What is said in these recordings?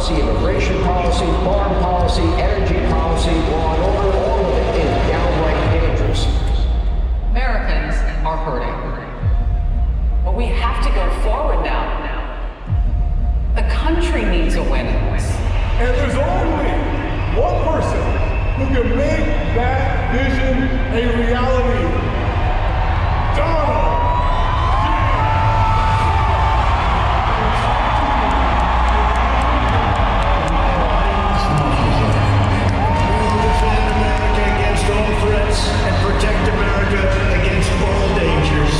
Immigration policy, foreign policy, energy policy, law and order, all of it is downright dangerous. Americans are hurting. But we have to go forward now. The country needs a win in this. And there's only one person who can make that vision a reality. Donald. And protect America against all dangers.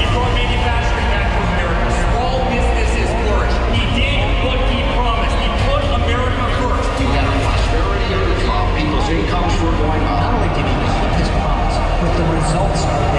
He brought manufacturing back to America. Small businesses flourish. He did what he promised. He put America first. We had a prosperity at the top. People's incomes were going up. Not only did he keep his promise, but the results are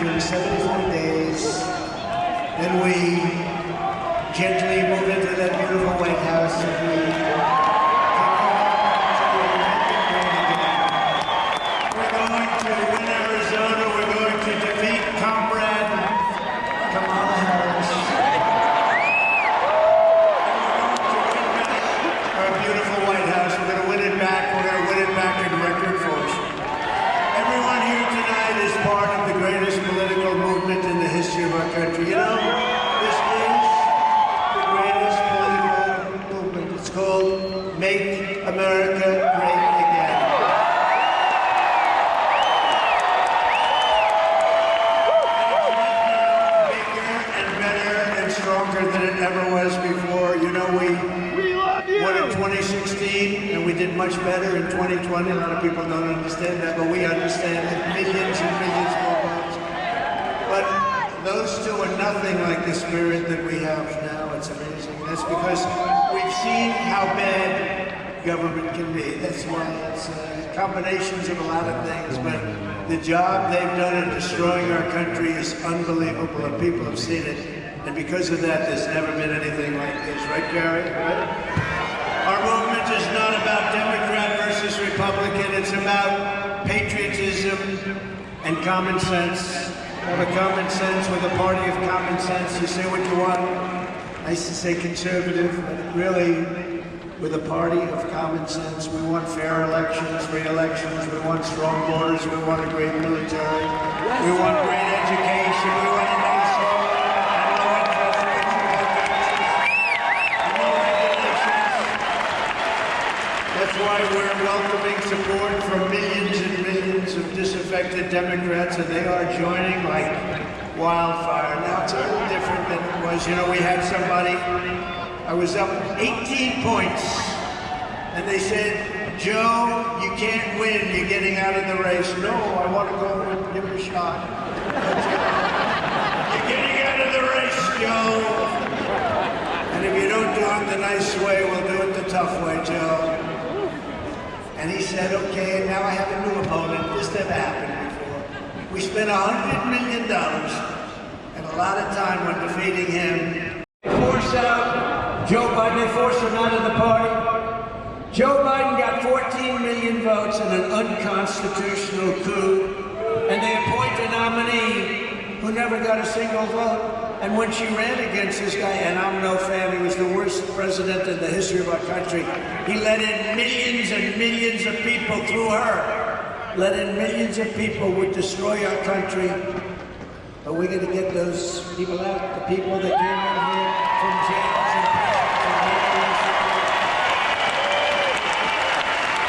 during 74 days. Then we gently move into that beautiful White House and we we're going to win Arizona. We're going to defeat Comrade Kamala Harris. Our beautiful White House. We're going to win it back. We're going to win it back in record force. Everyone here tonight is part of the greatest political movement in the history of our country. You know, this is the greatest political movement. It's called Make America Great Again. Bigger and better and stronger than it ever was before. You know, we won in 2016, and we did much better in 2020. A lot of people don't understand that, but we understand it. Millions and millions more votes. But those two are nothing like the spirit that we have now. It's amazing. That's because we've seen how bad government can be. That's why it's combinations of a lot of things, but the job they've done in destroying our country is unbelievable, and people have seen it. And because of that, there's never been anything like this. Right, Gary? Right? Our movement is not about Democrat versus Republican. It's about patriotism and common sense. We have a common sense. We're the party of common sense. You say what you want. I used to say conservative, but really, we're the party of common sense. We want fair elections, free elections. We want strong borders. We want a great military. We want great education. We want a nice home. That's why we're welcoming support from millions and millions of disaffected Democrats, and they are joining like wildfire. Now it's a little different than it was. You know, we had somebody, I was up 18 points, and they said, Joe, you can't win, you're getting out of the race. No, I want to go and give it a shot. You're getting out of the race, Joe. And if you don't do it the nice way, we'll do it the tough way, Joe. And he said, okay, now I have a new opponent. This never happened before. We spent $100 million and a lot of time on defeating him. Force out Joe Biden. They forced him out of the party. Joe Biden got 14 million votes in an unconstitutional coup. And they appoint a nominee who never got a single vote. And when she ran against this guy, and I'm no fan, he was the worst president in the history of our country. He let in millions and millions of people through her. Let in millions of people would destroy our country. But we're going to get those people out, the people that came in here from jails and prisons and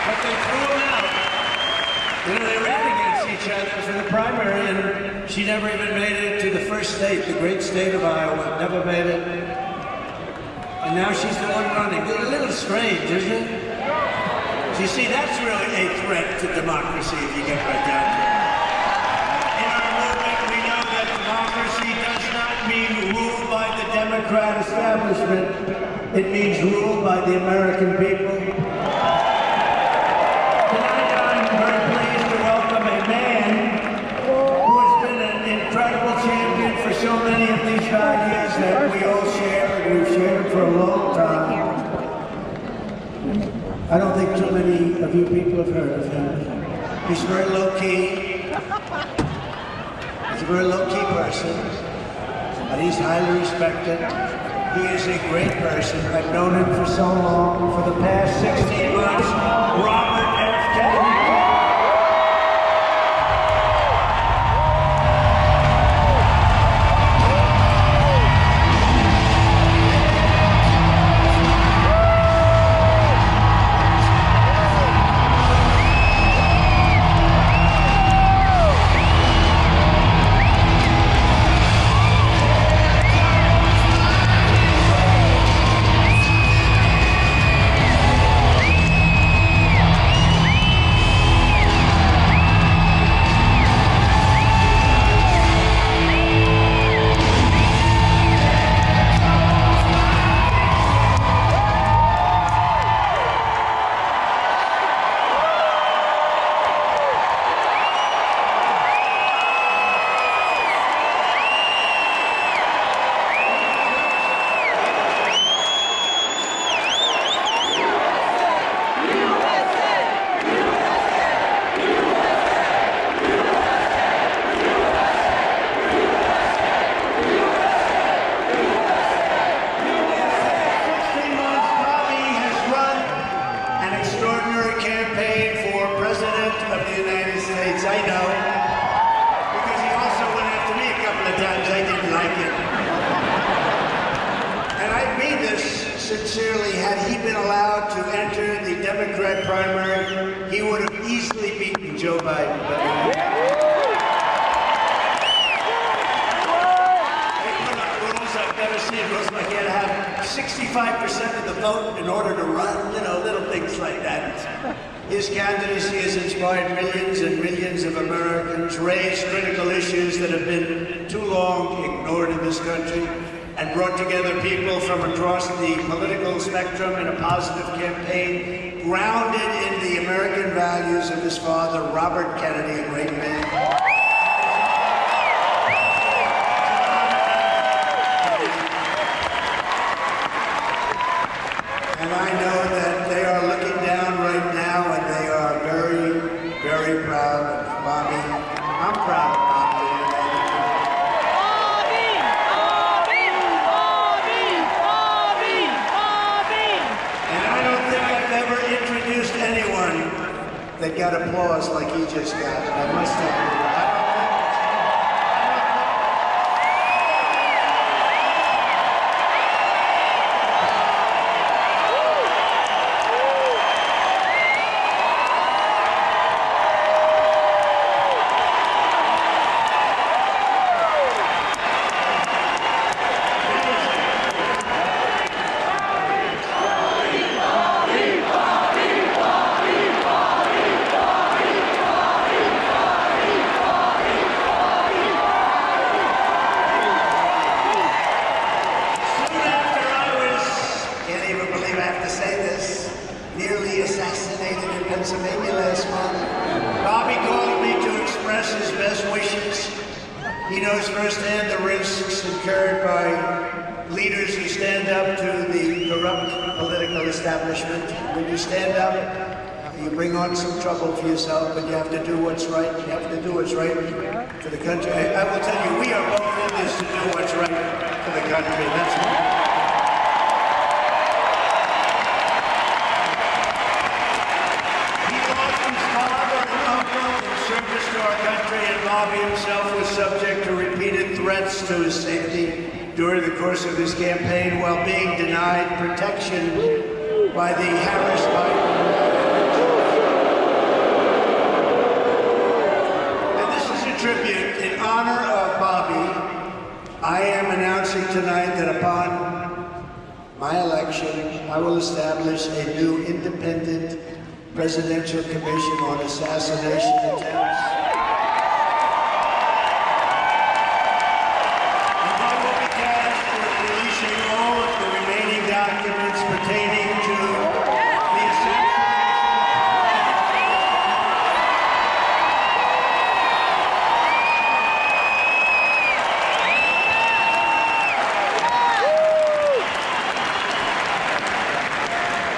but they threw them out. You know, they ran against each other for the primary, and she never even made it to the first state, the great state of Iowa. Never made it. And now she's the one running. A little strange, isn't it? You see, that's really a threat to democracy if you get right down to it. In our movement, we know that democracy does not mean rule by the Democrat establishment. It means rule by the American people. Tonight, I'm very pleased to welcome a man who has been an incredible champion for so many of these values that we all share, and we've shared for a long time. I don't think too many of you people have heard of him. He's very low-key. He's a very low-key person, but he's highly respected. He is a great person. I've known him for so long. For the past 16 months, Robert RFK. opinions, I know. Because he also went after me a couple of times. I didn't like it. And I mean this sincerely. Had he been allowed to enter the Democrat primary, he would have easily beaten Joe Biden. It was like he had to have 65% of the vote in order to run, little things like that. His candidacy has inspired millions and millions of Americans, raised critical issues that have been too long ignored in this country, and brought together people from across the political spectrum in a positive campaign grounded in the American values of his father, Robert Kennedy, a great man. And I know that they are looking down right now, and they are very, very proud of Bobby. I'm proud of Bobby. And I don't think I've ever introduced anyone that got applause like he just got. I must tell you. Nearly assassinated in Pennsylvania last month. Bobby called me to express his best wishes. He knows firsthand the risks incurred by leaders who stand up to the corrupt political establishment. When you stand up, you bring on some trouble for yourself, but you have to do what's right. You have to do what's right for the country. I will tell you, we are both in this to do what's right for the country. That's right. Bobby himself was subject to repeated threats to his safety during the course of his campaign while being denied protection by the Harris Biden. And this is a tribute in honor of Bobby. I am announcing tonight that upon my election, I will establish a new independent presidential commission on assassination attempts. Documents pertaining to the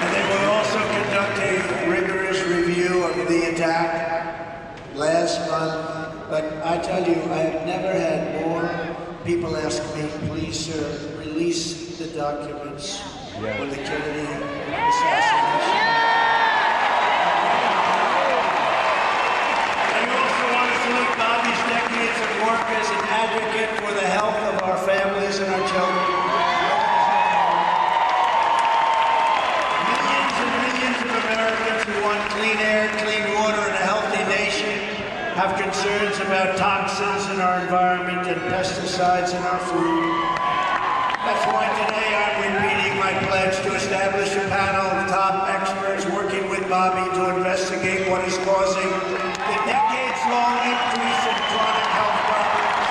And they will also conduct a rigorous review of the attack last month. But I tell you, I have never had more people ask me, please, sir, release the documents for the Kennedy assassination. I also want to salute Bobby's decades of work as an advocate for the health of our families and our children. Millions and millions of Americans who want clean air, clean water, and a healthy nation have concerns about toxins in our environment and pesticides in our food. That's why today I'm repeating my pledge to establish a panel of top experts working with Bobby to investigate what is causing the decades-long increase in chronic health problems.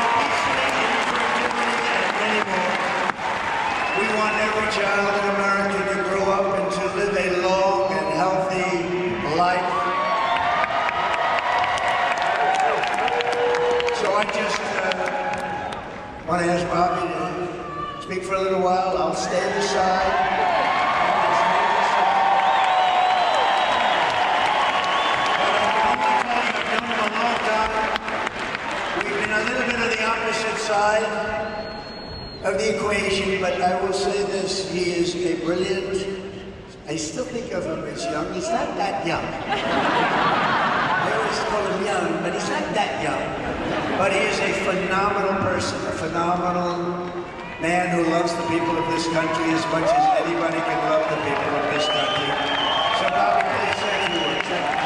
Obesity, infertility, and many more. We want every child in America to grow up and to live a long and healthy life. I just want to ask Bobby to speak for a little while. I'll stand aside. I've known him a long time. We've been a little bit on the opposite side of the equation, but I will say this, he is a brilliant, I still think of him as young. He's not that young. I always call him young, but he's not that young. But he is a phenomenal person, a phenomenal man who loves the people of this country as much as anybody can love the people of this country. So Bobby, please say a few words. Thank you.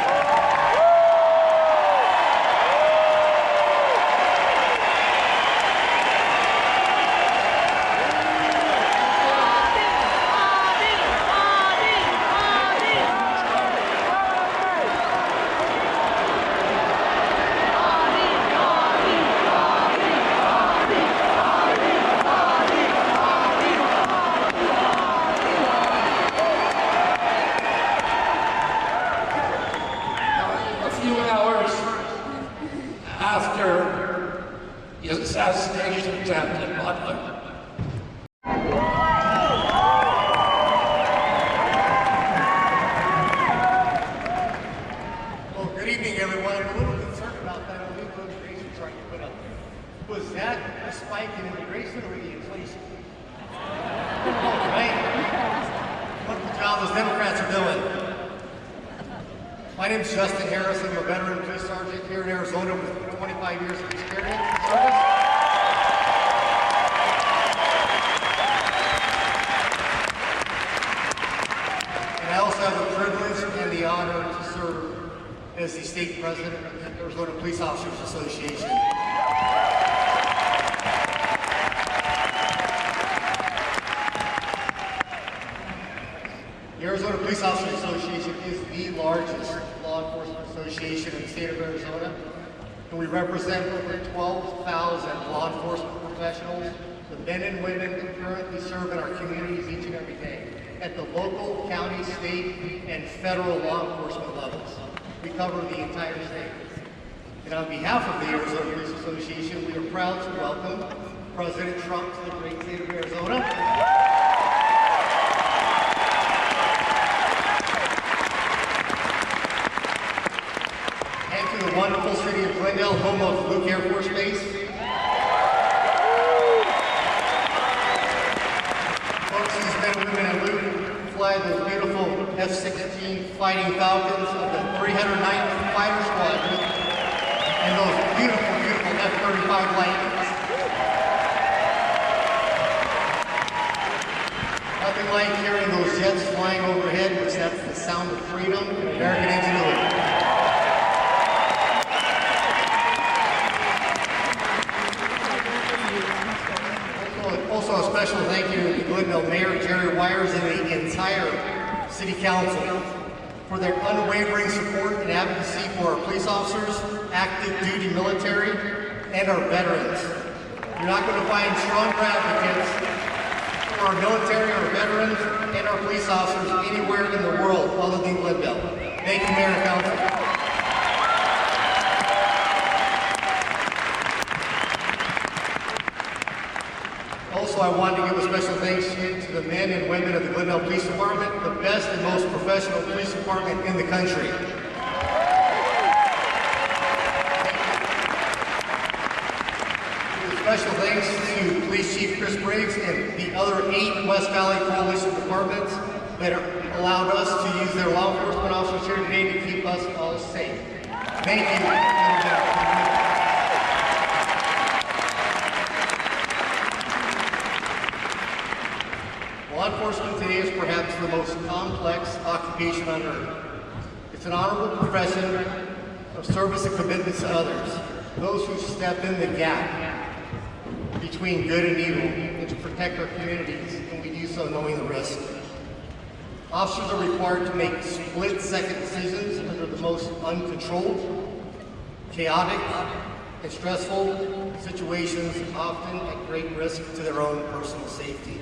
After the assassination attempt in London. Well, good evening, everyone. I'm a little concerned about that illegal immigration chart you put up there. Was that a spike in immigration or the inflation? Right? Wonderful job those Democrats are doing. My name is Justin Harris. I'm a veteran police sergeant here in Arizona with 25 years of experience in service. And I also have the privilege and the honor to serve as the state president of the Arizona Police Officers Association. The Arizona Police Officers Association is the largest law enforcement association in the state of Arizona, and we represent over 12,000 law enforcement professionals, the men and women that currently serve in our communities each and every day, at the local, county, state, and federal law enforcement levels. We cover the entire state. And on behalf of the Arizona Police Association, we are proud to welcome President Trump to the great state of Arizona. The wonderful city of Glendale, home of Luke Air Force Base. Folks, these men and women at Luke fly those beautiful F-16 Fighting Falcons of the 309th Fighter Squadron and those beautiful, beautiful F-35 Lightnings. Nothing like hearing those jets flying overhead, which that's the sound of freedom and American ingenuity. Also a special thank you to Glendale Mayor Jerry Wires and the entire City Council for their unwavering support and advocacy for our police officers, active duty military, and our veterans. You're not going to find stronger advocates for our military, our veterans, and our police officers anywhere in the world other than Glendale. Thank you, Mayor and Council. Also, I wanted to give a special thanks to the men and women of the Glendale Police Department, the best and most professional police department in the country. Special thanks to Police Chief Chris Briggs and the other 8 West Valley Coalition departments that allowed us to use their law enforcement officers here today to keep us all safe. Thank you. Law enforcement today is perhaps the most complex occupation on earth. It's an honorable profession of service and commitment to others, those who step in the gap between good and evil and to protect our communities, and we do so knowing the risk. Officers are required to make split-second decisions under the most uncontrolled, chaotic, and stressful situations, often at great risk to their own personal safety.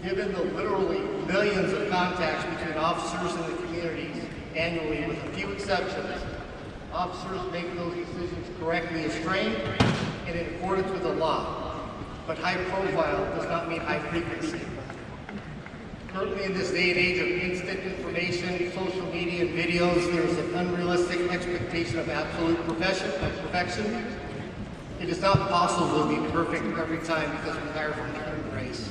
Given the literally millions of contacts between officers and the communities annually, with a few exceptions, officers make those decisions correctly as trained and in accordance with the law. But high profile does not mean high frequency. Currently in this day and age of instant information, social media, and videos, there is an unrealistic expectation of absolute perfection. It is not possible to be perfect every time because we hire from the human race.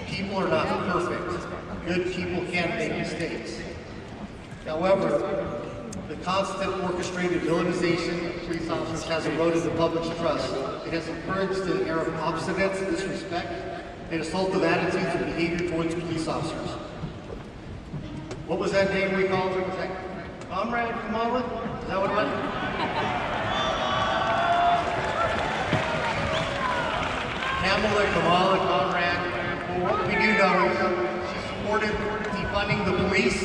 People are not perfect. Good people can make mistakes. However, the constant orchestrated villainization of police officers has eroded the public's trust. It has encouraged an air of obstinance, disrespect, and assaultive attitudes and behavior towards police officers. What was that name we called her? Was that Comrade Kamala? Is that what it was? Kamala, Comrade. Well, what we do know is she supported defunding the police,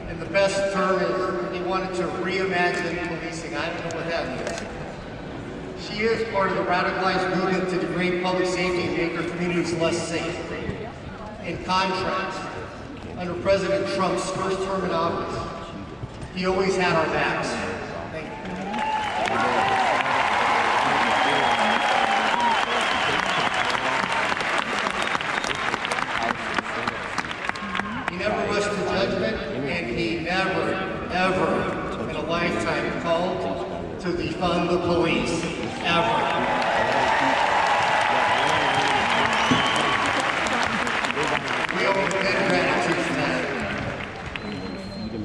and the best term is they wanted to reimagine policing. I don't know what that means. She is part of the radicalized movement to degrade public safety and make our communities less safe. In contrast, under President Trump's first term in office, he always had our backs. Thank you. He never rushed to judgment, and he never, ever in a lifetime called to defund the police, ever. We owe him gratitude for that.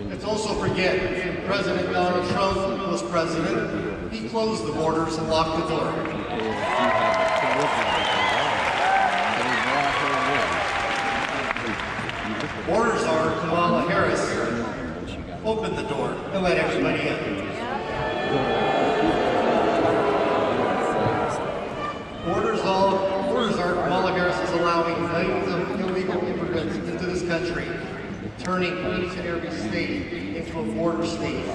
Let's also forget, when President Donald Trump was president, he closed the borders and locked the door. Borders are Kamala Harris opened the door and let everybody in. Borders are Kamala Harris is allowing millions of illegal immigrants into this country, turning each and every state into a border state,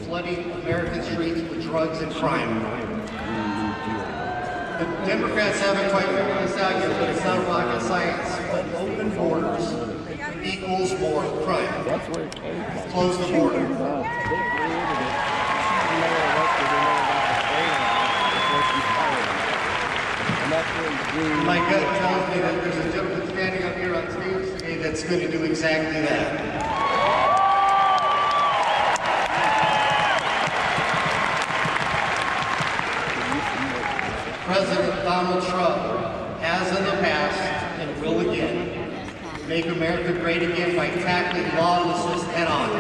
flooding American streets with drugs and crime. The Democrats haven't quite figured this out yet, but it's not rocket science. But open borders equals more crime. Close the border. My gut tells me that there's a gentleman standing up here on stage today that's going to do exactly that. President Donald Trump has in the past and will again make America great again by tackling lawlessness head on.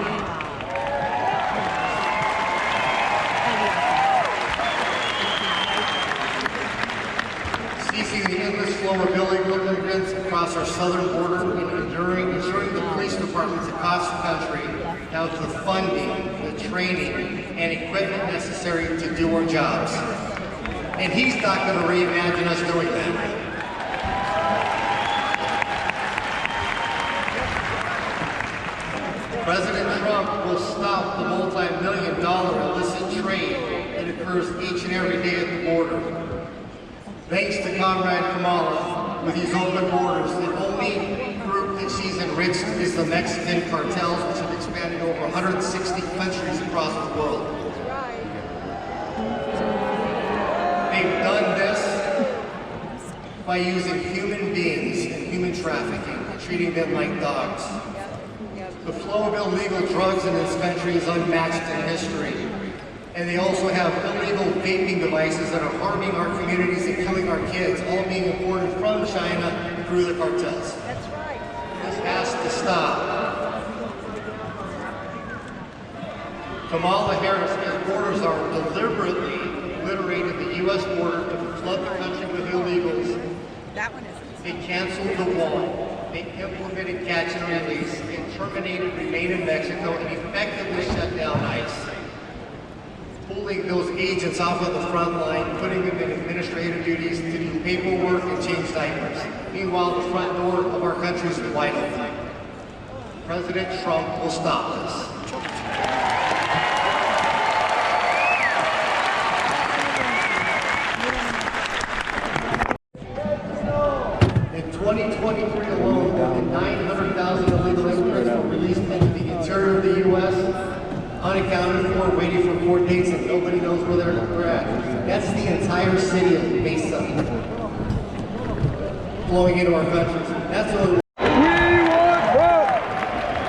Ceasing the endless flow of illegal immigrants across our southern border and ensuring the police departments across the country have the funding, the training, and equipment necessary to do our jobs. And he's not going to reimagine us doing that. President Trump will stop the multi-million-dollar illicit trade that occurs each and every day at the border. Thanks to Comrade Kamala, with these open borders, the only group that she's enriched is the Mexican cartels, which have expanded over 160 countries across the world. They've done this by using human beings and human trafficking and treating them like dogs. The flow of illegal drugs in this country is unmatched in history. And they also have illegal vaping devices that are harming our communities and killing our kids, all being imported from China through the cartels. That's right. This has to stop. Kamala Harris and borders are deliberately obliterated the U.S. border to flood the country with illegals. That one isn't. They canceled the wall. They implemented catch and release. They terminated Remain in Mexico and effectively shut down ICE. Pulling those agents off of the front line, putting them in administrative duties to do paperwork and change diapers. Meanwhile, the front door of our country is wide open. President Trump will stop this. In 2023 alone, more than 900,000 illegal immigrants were released into the interior of the U.S., unaccounted for, waiting for court dates, and nobody knows where they're at. That's the entire city of Mesa flowing into our country. That's what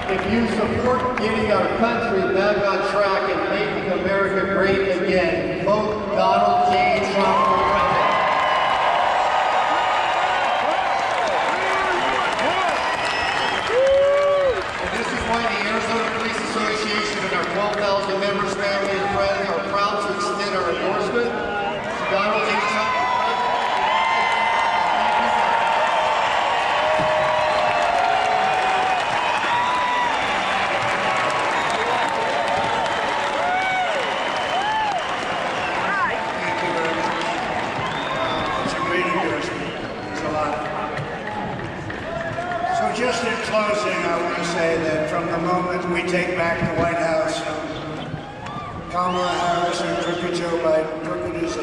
if you support getting our country back on track and making America great again, vote Donald J. Trump. just in closing, I want to say that from the moment we take back the White House from Kamala Harris and crooked Joe Biden, crooked is a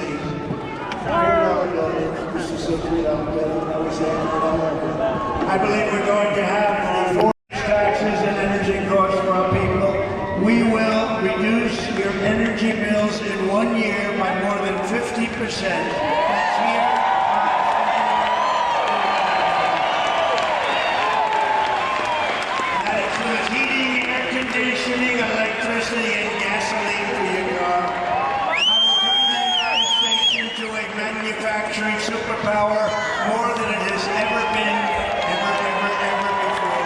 I believe we're going to have the taxes and energy costs for our people. We will reduce your energy bills in 1 year by more than 50%. That's here. That includes heating, air conditioning, electricity, and gasoline for your car. I will turn the United States into a manufacturing superpower more than it has ever been, ever before.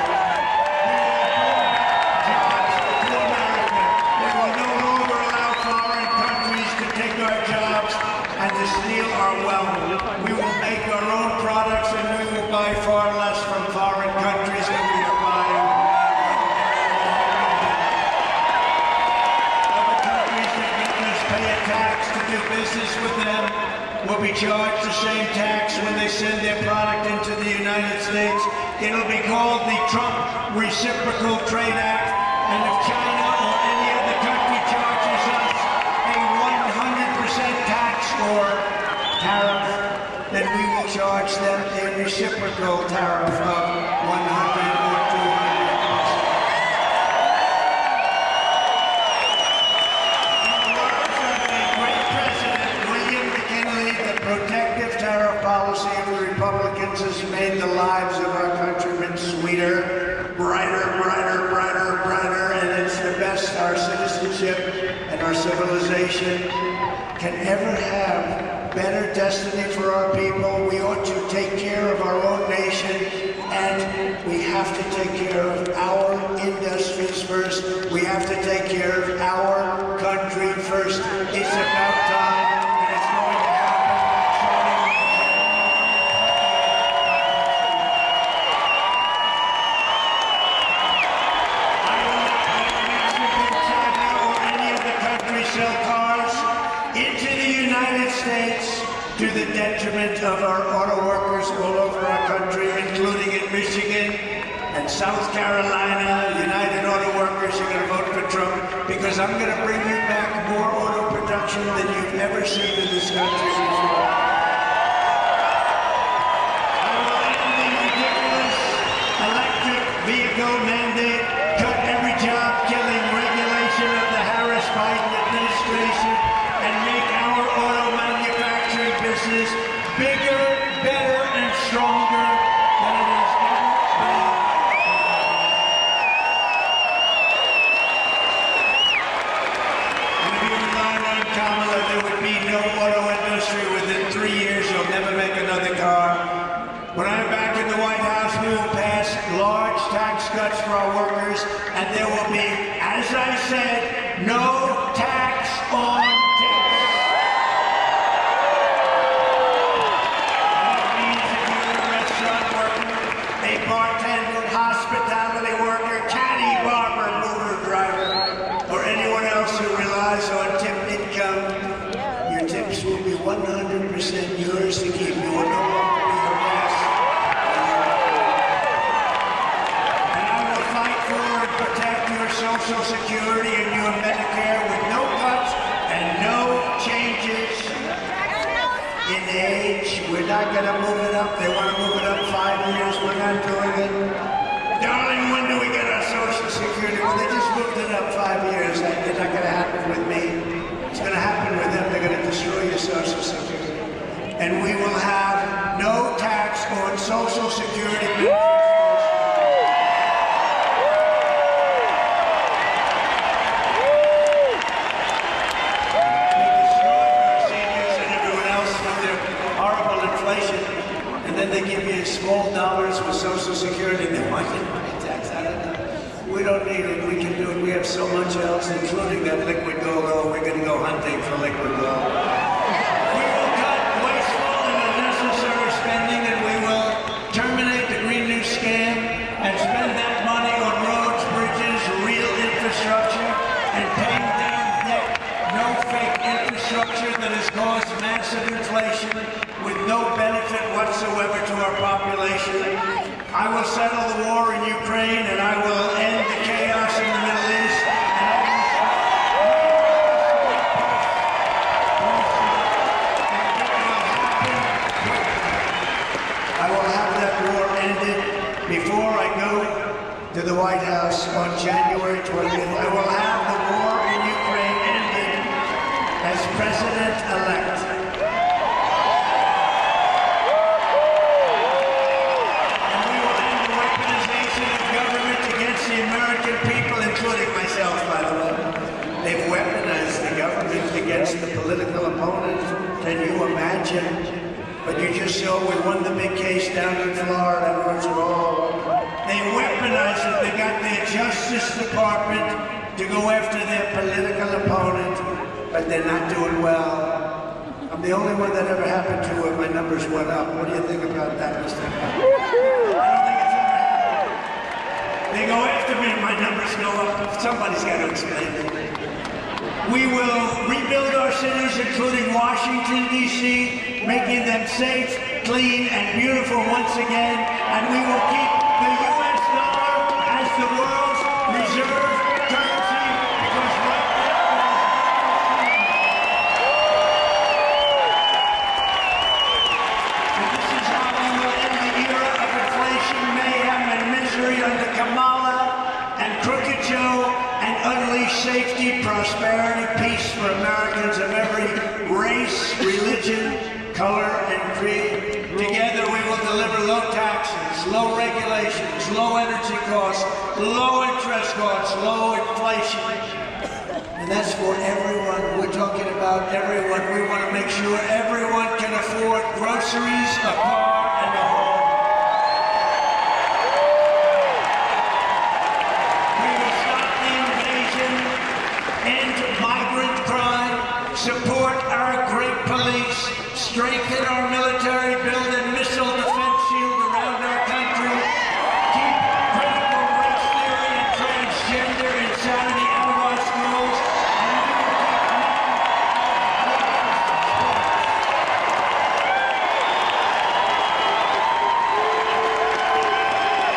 Jobs to America. We will no longer allow foreign countries to take our jobs and to steal our wealth. We will make our own products and we will buy far less from foreign countries than we are buying. Other countries that make us pay a tax to do business with them will be charged the same tax when they send their product into the United States. It'll be called the Trump Reciprocal Trade Act. And if China or any other country charges us a 100% tax or tariff, then we will charge them a reciprocal tariff of 100 or 200%. Protective tariff policy of the Republicans has made the lives of our countrymen sweeter, brighter, and it's the best our citizenship and our civilization can ever have. Better destiny for our people. We ought to take care of our own nation, and we have to take care of our industries first. We have to take care of our country first. It's about time, and it's going to happen. Sell cars into the United States to the detriment of our auto workers all over our country, including in Michigan and South Carolina. United Auto Workers are going to vote for Trump because I'm going to bring you back more auto production than you've ever seen in this country before. I will end the ridiculous electric vehicle mandate, cut every job-killing regulation of the Harris-Biden administration, and make our auto manufacturing business bigger, better, and stronger than it has ever been. And if you rely on Kamala, there would be no auto industry within 3 years. You'll never make another car. When I'm back in the White House, we will pass large tax cuts for our workers, and there will be, as I said, no tax on tips. That means if you're a restaurant worker, a bartender, hospitality worker, caddy, barber, mover, driver, or anyone else who relies on tip income, your tips will be 100% yours to keep. You will no longer be harassed. And I will fight for and protect your Social Security and your Medicare with no cuts and no changes in age. We're not going to move it up. They want to move it up 5 years. We're not doing it. Darling, when do we get our Social Security? Well, they just moved it up 5 years. It's not going to happen with me. It's going to happen with them. They're going to destroy your Social Security. And we will have no tax on Social Security. They give you small dollars for Social Security. They want you to pay tax. I don't know. We don't need it. We can do it. We have so much else, including that liquid gold. Oh, we're going to go hunting for liquid gold. We will cut wasteful and unnecessary spending, and we will terminate the Green New Scam and spend that money on roads, bridges, real infrastructure, and paying down debt. No fake infrastructure that has caused massive inflation with no benefit whatsoever to our population. I will settle the war in Ukraine, and I will end the chaos in the Middle East. I will have that war ended before I go to the White House on January 20th. I will have the war in Ukraine ended as president-elect. And we will end the weaponization of government against the American people, including myself, by the way. They've weaponized the government against the political opponent. Can you imagine? But you just saw we won the big case down in Florida. They weaponized it. They got their Justice Department to go after their political opponent, but they're not doing well. I'm the only one that ever happened to where my numbers went up. What do you think about that, Mr. I don't think it's ever happened. They go after me and my numbers go up. Somebody's got to explain it. We will rebuild our cities, including Washington, D.C., making them safe, clean, and beautiful once again. And we will keep the U.S. dollar as the world's reserve currency, because right now, this is how we will end the era of inflation, mayhem, and misery under Kamala and Crooked Joe, and unleash safety, prosperity, peace for Americans of every race, religion, color, and creed. Together we will deliver low taxes, low regulations, low energy costs, low interest costs, low inflation. And that's for everyone. We're talking about everyone. We want to make sure everyone can afford groceries, a car, and a home. End migrant crime, support our great police, strengthen our military, build a missile defense shield around our country, keep critical race theory and transgender insanity out of our schools,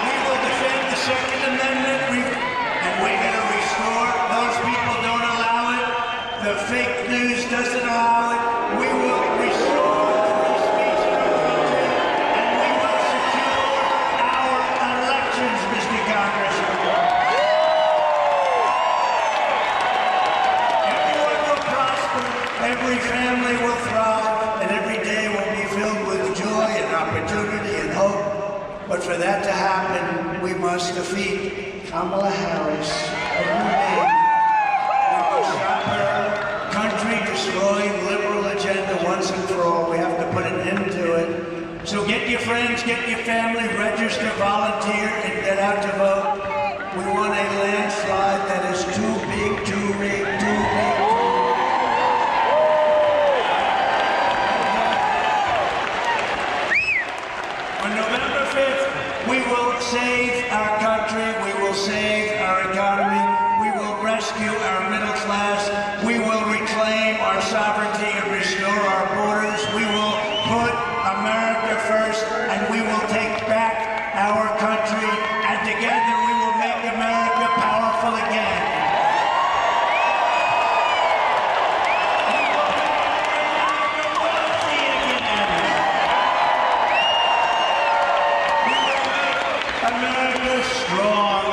we will defend the Second Amendment, and we're going to restore those people don't allow it. The fake news doesn't allow it. We will restore free speech in our country, and we will secure our elections, Mr. Congressman. Everyone will prosper, every family will thrive, and every day will be filled with joy and opportunity and hope. But for that to happen, we must defeat Kamala Harris. Stop her country-destroying liberal agenda once and for all. We have to put an end to it. So get your friends, get your family, register, volunteer, and get out to vote. We want a landslide that is too big, too big, too big. On November 5th, we will save our country, we will save our economy, we will rescue our middle class, we will reclaim our sovereignty and restore our borders, we will put America first, and we will take back our country, and together we will make America powerful again. We will make America wealthy again. We will make America strong